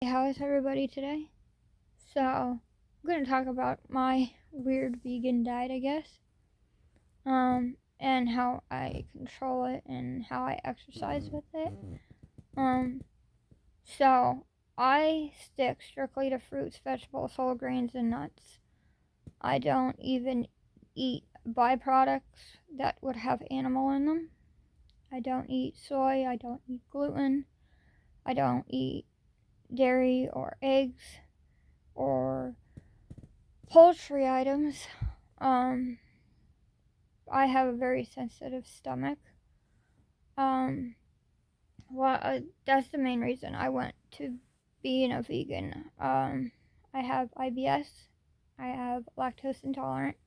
How is everybody today? So, I'm going to talk about my weird vegan diet, I guess, and how I control it and how I exercise with it. Um, so, I stick strictly to fruits, vegetables, whole grains, and nuts. I don't even eat byproducts that would have animal in them. I don't eat soy, I don't eat gluten, I don't eat dairy or eggs or poultry items. Um, I have a very sensitive stomach. Um, that's the main reason I went to being a vegan. I have IBS. I have lactose intolerant.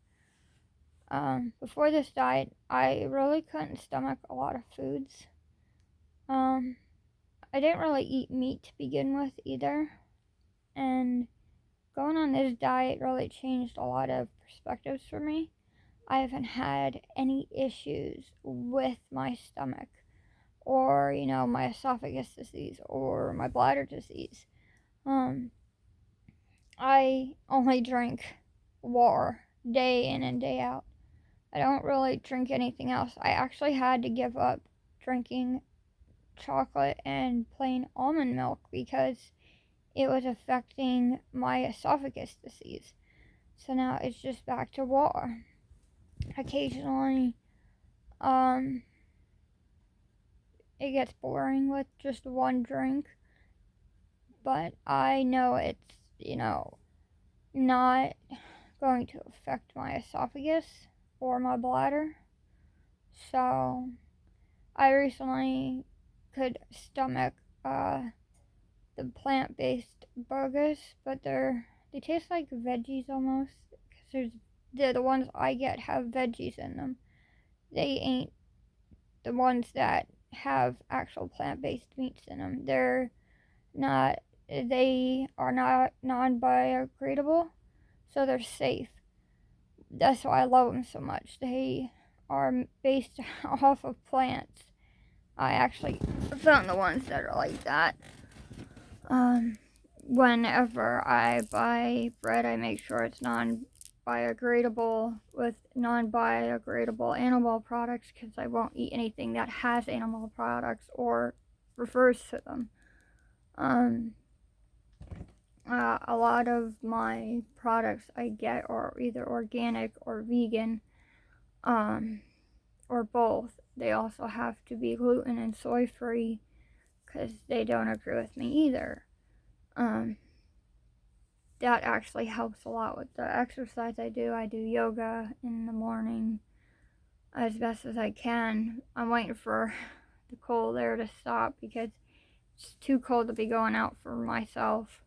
Before this diet, I really couldn't stomach a lot of foods. Um, I didn't really eat meat to begin with either, and going on this diet really changed a lot of perspectives for me. I haven't had any issues with my stomach or, my esophagus disease or my bladder disease. I only drink water day in and day out. I don't really drink anything else. I actually had to give up drinking chocolate and plain almond milk because it was affecting my esophagus disease. So now it's just back to water. Occasionally, it gets boring with just one drink, but I know it's, not going to affect my esophagus or my bladder. So I recently could stomach the plant-based burgers, but they taste like veggies almost, because the ones I get have veggies in them. They ain't the ones that have actual plant-based meats in them. They are not non-biodegradable, so they're safe. That's why I love them so much. They are based off of plants. I actually found the ones that are like that. Whenever I buy bread, I make sure it's non-biodegradable with non-biodegradable animal products, because I won't eat anything that has animal products or refers to them. A lot of my products I get are either organic or vegan, or both. They also have to be gluten and soy free, because they don't agree with me either. That actually helps a lot with the exercise I do. I do yoga in the morning as best as I can. I'm waiting for the cold air to stop because it's too cold to be going out for myself.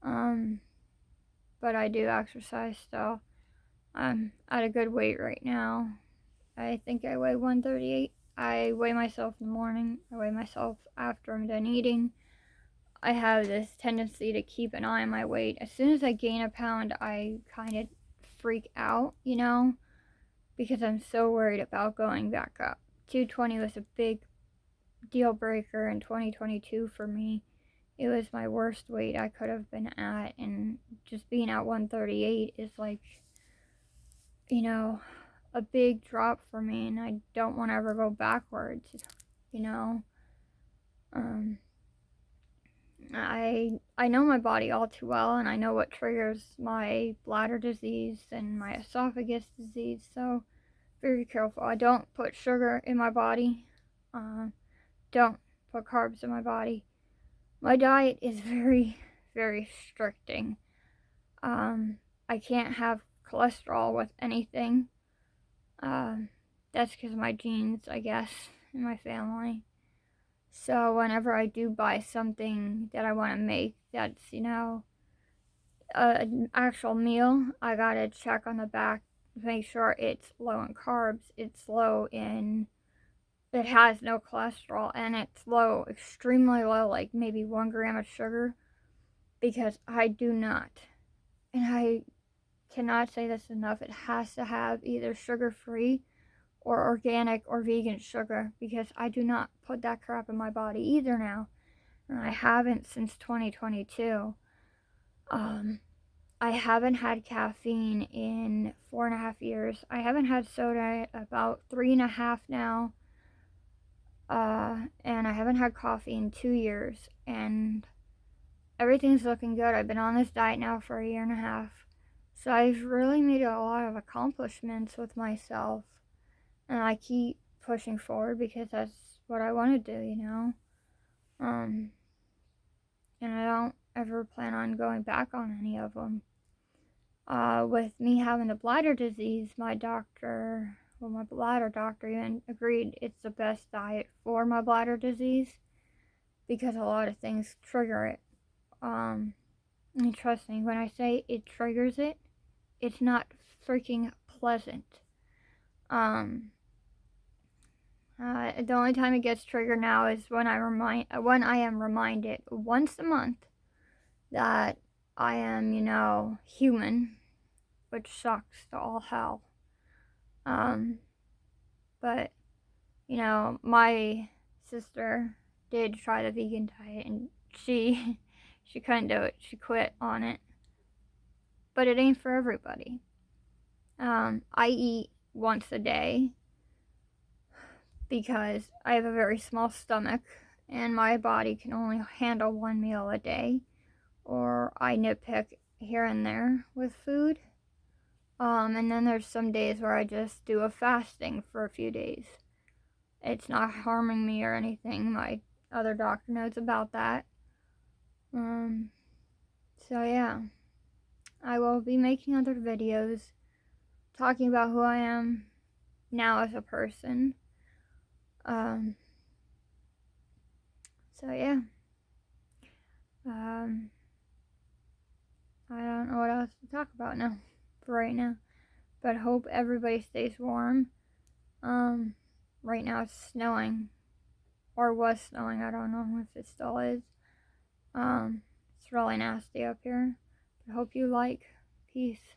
But I do exercise still. I'm at a good weight right now. I think I weigh 138. I weigh myself in the morning. I weigh myself after I'm done eating. I have this tendency to keep an eye on my weight. As soon as I gain a pound, I kind of freak out, because I'm so worried about going back up. 220 was a big deal breaker in 2022 for me. It was my worst weight I could have been at, and just being at 138 is like, a big drop for me, and I don't want to ever go backwards, I know my body all too well, and I know what triggers my bladder disease and my esophagus disease, so very careful. I don't put sugar in my body, don't put carbs in my body. My diet is very, very restricting. I can't have cholesterol with anything. That's because of my genes, I guess, in my family. So whenever I do buy something that I want to make that's, an actual meal, I gotta check on the back to make sure it's low in carbs, it has no cholesterol, and it's low, extremely low, like maybe 1 gram of sugar, because I do not. And I cannot say this enough, it has to have either sugar-free or organic or vegan sugar, because I do not put that crap in my body either now. and I haven't since 2022. I haven't had caffeine in 4.5 years. I haven't had soda about 3.5 now. And I haven't had coffee in 2 years, and everything's looking good. I've been on this diet now for 1.5 years. So I've really made a lot of accomplishments with myself, and I keep pushing forward because that's what I want to do, you know? And I don't ever plan on going back on any of them. With me having the bladder disease, my bladder doctor even agreed it's the best diet for my bladder disease because a lot of things trigger it. And trust me, when I say it triggers it, it's not freaking pleasant. The only time it gets triggered now is when I am reminded once a month that I am, you know, human, which sucks to all hell. But, you know, my sister did try the vegan diet, and she couldn't do it. She quit on it. But it ain't for everybody. I eat once a day because I have a very small stomach and my body can only handle 1 meal a day, or I nitpick here and there with food. And then there's some days where I just do a fasting for a few days. It's not harming me or anything. My other doctor knows about that. So yeah, I will be making other videos talking about who I am now as a person. So yeah. I don't know what else to talk about now, for right now. But hope everybody stays warm. Right now it's snowing. Or was snowing, I don't know if it still is. It's really nasty up here. But hope you like. Peace.